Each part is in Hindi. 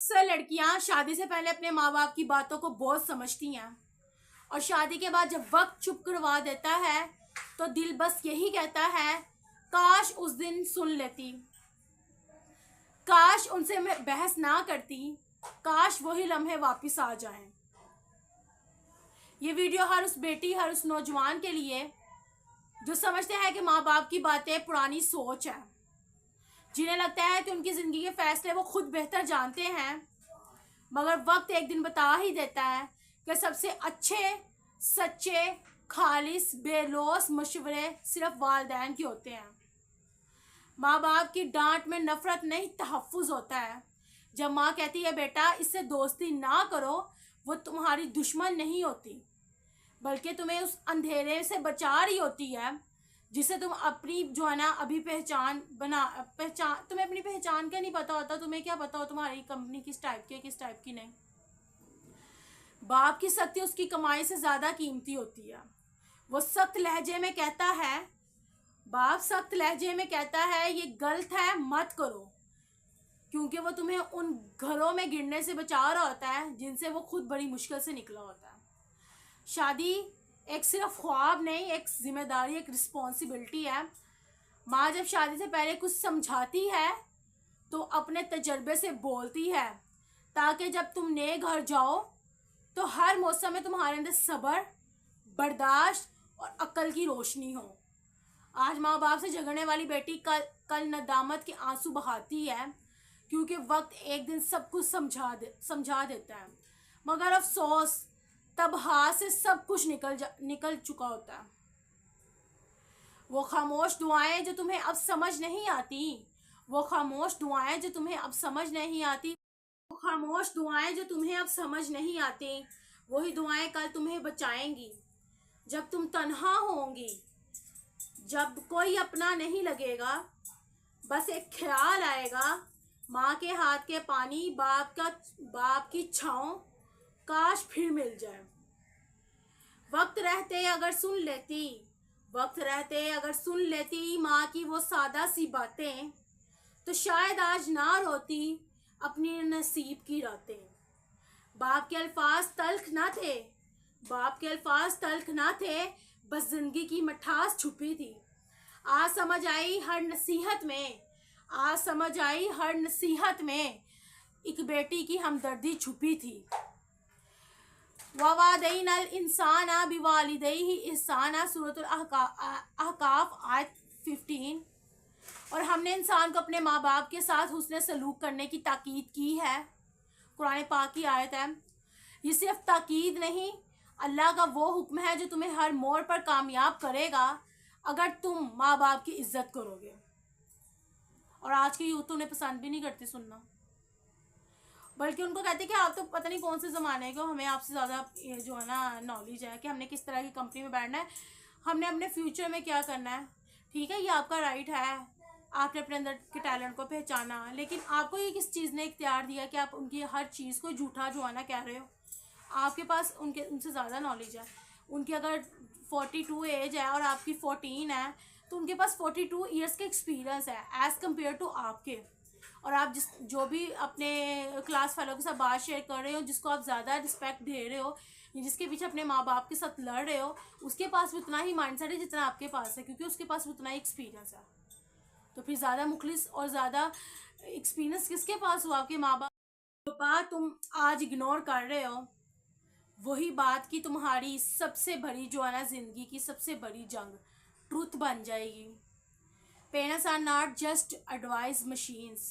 अक्सर लड़कियां शादी से पहले अपने माँ बाप की बातों को बहुत समझती हैं और शादी के बाद जब वक्त चुप करवा देता है तो दिल बस यही कहता है, काश उस दिन सुन लेती, काश उनसे मैं बहस ना करती, काश वही लम्हे वापस आ जाएं। ये वीडियो हर उस बेटी, हर उस नौजवान के लिए जो समझते हैं कि माँ बाप की बातें पुरानी सोच है, जिन्हें लगता है कि उनकी ज़िंदगी के फैसले वो खुद बेहतर जानते हैं, मगर वक्त एक दिन बता ही देता है कि सबसे अच्छे, सच्चे, खालिस, बेलौस मशवरे सिर्फ वालिदैन के होते हैं। माँ बाप की डांट में नफरत नहीं, तहफ़्फ़ुज़ होता है। जब माँ कहती है बेटा इससे दोस्ती ना करो, वो तुम्हारी दुश्मन नहीं होती, बल्कि तुम्हें उस अंधेरे से बचा रही होती है जिसे तुम अपनी जो है ना अभी पहचान तुम्हें अपनी पहचान का नहीं पता होता। तुम्हें क्या पता हो तुम्हारी कंपनी किस टाइप की है, किस टाइप की नहीं। बाप की सख्ती उसकी कमाई से ज़्यादा कीमती होती है। वो सख्त लहजे में कहता है, बाप सख्त लहजे में कहता है ये गलत है मत करो, क्योंकि वो तुम्हें उन घरों में गिरने से बचा रहा होता है जिनसे वो खुद बड़ी मुश्किल से निकला होता है। शादी एक सिर्फ ख्वाब नहीं, एक जिम्मेदारी, एक रिस्पॉन्सिबिलिटी है। माँ जब शादी से पहले कुछ समझाती है तो अपने तजर्बे से बोलती है, ताकि जब तुम नए घर जाओ तो हर मौसम में तुम्हारे अंदर सब्र, बर्दाश्त और अक्ल की रोशनी हो। आज माँ बाप से झगड़ने वाली बेटी कल नदामत के आंसू बहाती है, क्योंकि वक्त एक दिन सब कुछ समझा देता है, मगर अफसोस तब हाथ से सब कुछ निकल चुका होता है। वो खामोश दुआएं जो तुम्हें अब समझ नहीं आती, वो खामोश दुआएं जो तुम्हें अब समझ नहीं आती, वो खामोश दुआएं जो तुम्हें अब समझ नहीं आती, वही दुआएं कल तुम्हें बचाएंगी। जब तुम तन्हा होंगी, जब कोई अपना नहीं लगेगा, बस एक ख्याल आएगा, माँ के हाथ के पानी, बाप की छाँव, काश फिर मिल जाए। वक्त रहते अगर सुन लेती माँ की वो सादा सी बातें, तो शायद आज ना रोती अपनी नसीब की रातें। बाप के अल्फाज तल्ख ना थे, बस जिंदगी की मिठास छुपी थी। आज समझ आई हर नसीहत में एक बेटी की हमदर्दी छुपी थी। ववादैनल इंसाना बिवालिदैहि ihसाना, सूरतुल अहकाफ आयत 15। और हमने इंसान को अपने माँ बाप के साथ हुस्न सलूक करने की ताकीद की है। कुरान पाक की आयत है। ये सिर्फ ताकीद नहीं, अल्लाह का वो हुक्म है जो तुम्हें हर मोड़ पर कामयाब करेगा अगर तुम माँ बाप की इज्जत करोगे। और आज की यूथ तो उन्हें पसंद भी नहीं करती सुनना, बल्कि उनको कहते हैं कि आप तो पता नहीं कौन से ज़माने के हो, हमें आपसे ज़्यादा जो है ना नॉलेज है कि हमने किस तरह की कंपनी में बैठना है, हमने अपने फ्यूचर में क्या करना है। ठीक है, ये आपका राइट है, आपने अपने अंदर के टैलेंट को पहचाना, लेकिन आपको ये किस चीज़ ने इख्तियार दिया कि आप उनकी हर चीज़ को झूठा जो है ना कह रहे हो। आपके पास उनसे ज़्यादा नॉलेज है। उनकी अगर 42 एज है और आपकी 14 है, तो उनके पास 42 ईयर्स का एक्सपीरियंस है एज़ कम्पेयर टू आपके। और आप जो भी अपने क्लास फेलो के साथ बात शेयर कर रहे हो, जिसको आप ज़्यादा रिस्पेक्ट दे रहे हो, जिसके पीछे अपने माँ बाप के साथ लड़ रहे हो, उसके पास भी उतना ही माइंडसेट है जितना आपके पास है, क्योंकि उसके पास भी उतना ही एक्सपीरियंस है। तो फिर ज़्यादा मुखलिस और ज़्यादा एक्सपीरियंस किसके पास हुआ? आपके माँ बाप। जो बात तुम आज इग्नोर कर रहे हो, वही बात की तुम्हारी सबसे बड़ी जो है ना ज़िंदगी की सबसे बड़ी जंग ट्रूथ बन जाएगी। Parents are not just advice machines,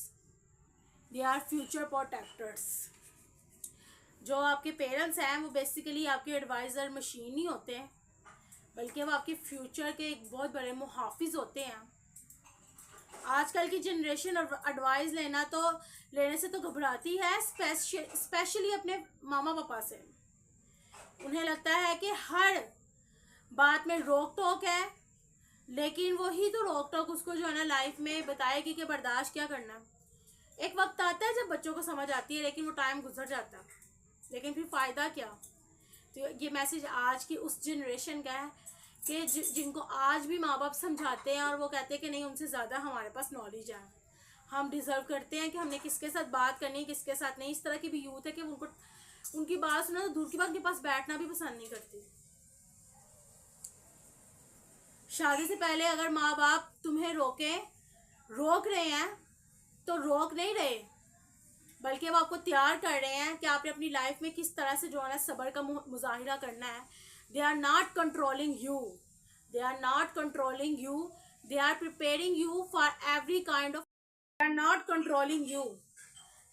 they are future protectors. जो आपके पेरेंट्स हैं वो बेसिकली आपके एडवाइज़र मशीन नहीं होते, बल्कि वो आपके फ्यूचर के एक बहुत बड़े मुहाफिज होते हैं। आजकल की जनरेशन एडवाइस लेने से तो घबराती है, स्पेशली अपने मामा पापा से। उन्हें लगता है कि हर बात में रोक टोक है, लेकिन वही तो रोक टोक उसको जो है ना लाइफ में बताएगी कि बर्दाश्त क्या करना। एक वक्त आता है जब बच्चों को समझ आती है, लेकिन वो टाइम गुजर जाता है, लेकिन फिर फ़ायदा क्या। तो ये मैसेज आज की उस जनरेशन का है कि जिनको आज भी माँ बाप समझाते हैं और वो कहते हैं कि नहीं, उनसे ज़्यादा हमारे पास नॉलेज है, हम डिज़र्व करते हैं कि हमने किसके साथ बात करनी है, किसके साथ नहीं। इस तरह की भी यूथ है कि उनको उनकी बात सुना तो दूर की बात, उनके पास बैठना भी पसंद नहीं करती। शादी से पहले अगर माँ बाप तुम्हें रोक रहे हैं तो रोक नहीं रहे, बल्कि वो आपको तैयार कर रहे हैं कि आपने अपनी लाइफ में किस तरह से जो है ना सब्र का मुजाहिरा करना है। They are not controlling you, they are not controlling you, they are preparing you for every kind of, they are not controlling you,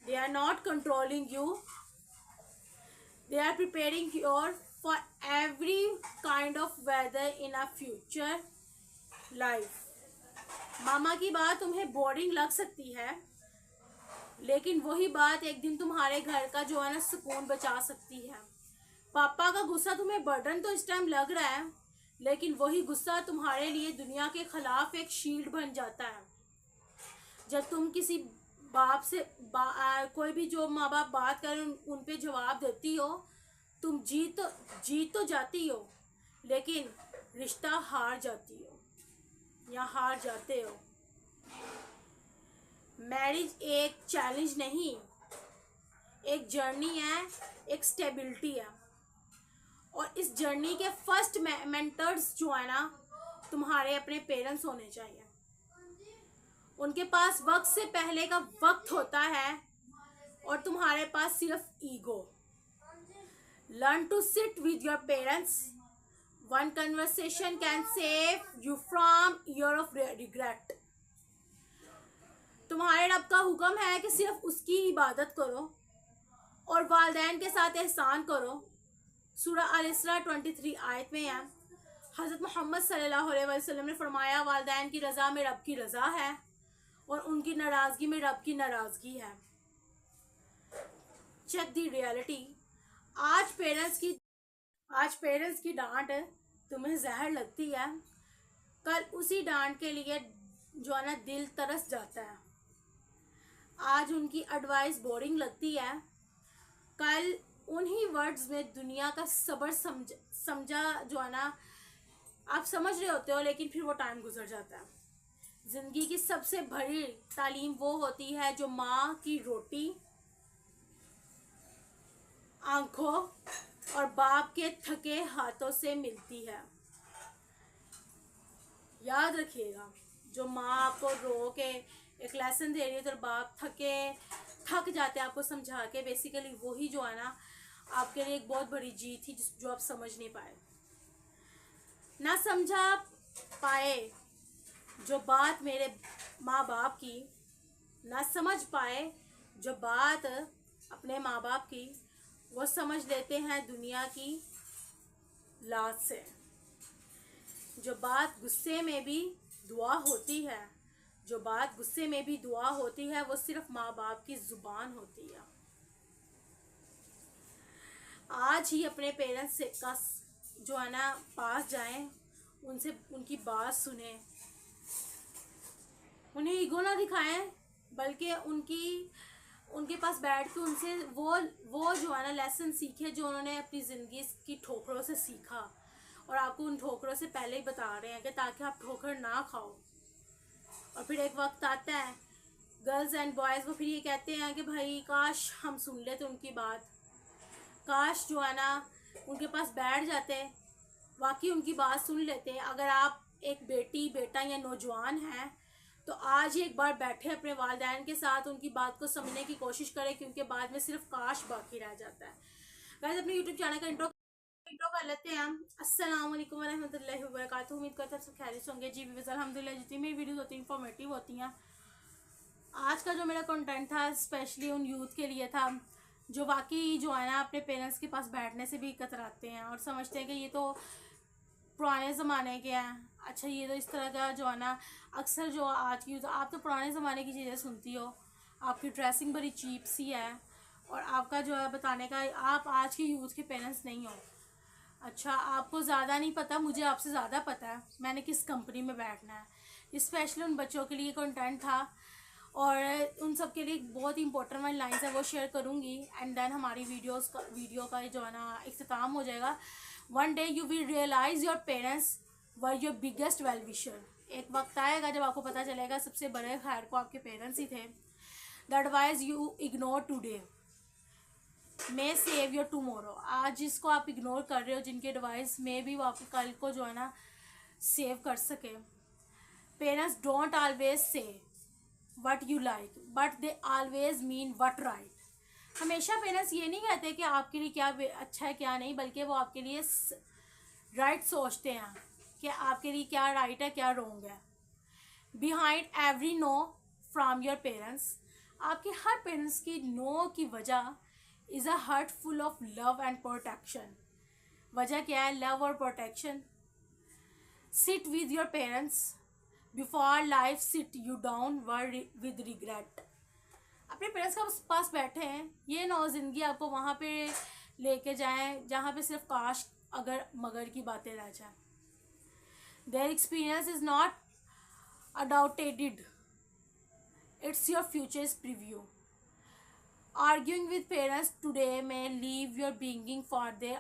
they are not controlling you, they are preparing your for every kind of weather in a future life. मामा की बात तुम्हें बोरिंग लग सकती है, लेकिन वही बात एक दिन तुम्हारे घर का जो है ना सुकून बचा सकती है। पापा का गुस्सा तुम्हें बर्डन तो इस टाइम लग रहा है, लेकिन वही गुस्सा तुम्हारे लिए दुनिया के खिलाफ एक शील्ड बन जाता है। जब तुम किसी बाप से कोई भी जो माँ बाप बात करें उन पे जवाब देती हो, तुम जीत तो जाती हो, लेकिन रिश्ता हार जाती हो या हार जाते हो। मैरिज एक चैलेंज नहीं, एक जर्नी है, एक स्टेबिलिटी है। और इस जर्नी के फर्स्ट मेंटर्स जो है ना तुम्हारे अपने पेरेंट्स होने चाहिए। उनके पास वक्त से पहले का वक्त होता है और तुम्हारे पास सिर्फ ego. Learn to sit with your parents, one conversation can save you from year of regret. तुम्हारे रब का हुक्म है कि सिर्फ उसकी इबादत करो और वालिदैन के साथ एहसान करो। सूरह अल-इसरा 23 आयत में है, हज़रत मोहम्मद सल्लल्लाहु अलैहि वसल्लम ने फरमाया, वालिदैन की रज़ा में रब की रज़ा है और उनकी नाराज़गी में रब की नाराज़गी है। Check the reality. आज पेरेंट्स की डांट तुम्हें जहर लगती है, कल उसी डांट के लिए जो है ना दिल तरस जाता है। आज उनकी एडवाइस बोरिंग लगती है, कल उन्हीं वर्ड्स में दुनिया का सब्र समझा जो है ना आप समझ रहे होते हो, लेकिन फिर वो टाइम गुजर जाता है। ज़िंदगी की सबसे बड़ी तालीम वो होती है जो माँ की रोटी, आंखों और बाप के थके हाथों से मिलती है। याद रखिएगा, जो माँ आपको रो के एक लेसन दे रही है तो बाप थक जाते हैं आपको समझा के, बेसिकली वही जो है ना आपके लिए एक बहुत बड़ी जीत थी जो आप समझ नहीं पाए। ना समझा पाए जो बात मेरे माँ बाप की, ना समझ पाए जो बात अपने माँ बाप की, वो समझ लेते हैं दुनिया की लात से। जो बात गुस्से में भी दुआ होती है, जो बात गुस्से में भी दुआ होती है, वो सिर्फ माँ बाप की ज़ुबान होती है। आज ही अपने पेरेंट्स से का जो है ना पास जाएं, उनसे उनकी बात सुने, उन्हें ईगो ना दिखाएं, बल्कि उनके पास बैठ के उनसे वो जो है ना लेसन सीखे जो उन्होंने अपनी ज़िंदगी की ठोकरों से सीखा, और आपको उन ठोकरों से पहले ही बता रहे हैं कि ताकि आप ठोकर ना खाओ। और फिर एक वक्त आता है, गर्ल्स एंड बॉयज़ वो फिर ये कहते हैं कि भाई काश हम सुन लेते उनकी बात, काश जो है ना उनके पास बैठ जाते, वाकई उनकी बात सुन लेते। अगर आप एक बेटा या नौजवान हैं तो आज ही एक बार बैठे अपने वालिदैन के साथ, उनकी बात को समझने की कोशिश करें, क्योंकि बाद में सिर्फ काश बाकी रह जाता है। गाइस, अपने यूट्यूब चैनल का इंट्रो कर लेते हैं। अस्सलाम वालेकुम रहमतुल्लाहि व बरकातुहू। उम्मीद करते हैं सब खैरियत से होंगे। जी व्यूअर्स, अल्हम्दुलिल्लाह जितनी मेरी वीडियोस होती हैं इंफॉर्मेटिव होती हैं। आज का जो मेरा कंटेंट था स्पेशली उन यूथ के लिए था जो वाकई जो है ना अपने पेरेंट्स के पास बैठने से भी कतराते हैं और समझते हैं कि ये तो पुराने ज़माने के हैं। अच्छा, ये तो इस तरह का जो है ना अक्सर जो आज की आप तो पुराने ज़माने की चीज़ें सुनती हो, आपकी ड्रेसिंग बड़ी चीप सी है और आपका जो है बताने का आप आज के यूथ के पेरेंट्स नहीं हो। अच्छा, आपको ज़्यादा नहीं पता, मुझे आपसे ज़्यादा पता है मैंने किस कंपनी में बैठना है। स्पेशली उन बच्चों के लिए कंटेंट था और उन सब के लिए बहुत ही इंपॉर्टेंट वाली लाइन्स है वो शेयर करूँगी, एंड देन हमारी वीडियो का जो है ना इख्तिताम हो जाएगा। One day you will realise your parents were your biggest well wisher. एक वक्त आएगा जब आपको पता चलेगा सबसे बड़े खैर को आपके पेरेंट्स ही थे. The advice you ignore today may save your tomorrow. आज जिसको आप इग्नोर कर रहे हो, जिनके एडवाइस में भी वो आपको कल को जो है ना सेव कर सके. Parents don't always say what you like but they always mean what right. हमेशा पेरेंट्स ये नहीं कहते कि आपके लिए क्या अच्छा है क्या नहीं, बल्कि वो आपके लिए राइट सोचते हैं कि आपके लिए क्या राइट है क्या रॉन्ग है. Behind every no from your parents, आपके हर पेरेंट्स की नो की वजह is a heart full of love and protection. वजह क्या है? लव और protection. Sit with your parents before life sit you down with regret. अपने पेरेंट्स के पास बैठे हैं, ये नौ ज़िंदगी आपको वहाँ पे लेके जाएं जहाँ पे सिर्फ काश अगर मगर की बातें रह जाएं. Their experience is not outdated, it's your futures preview. Arguing with parents today may leave your being for their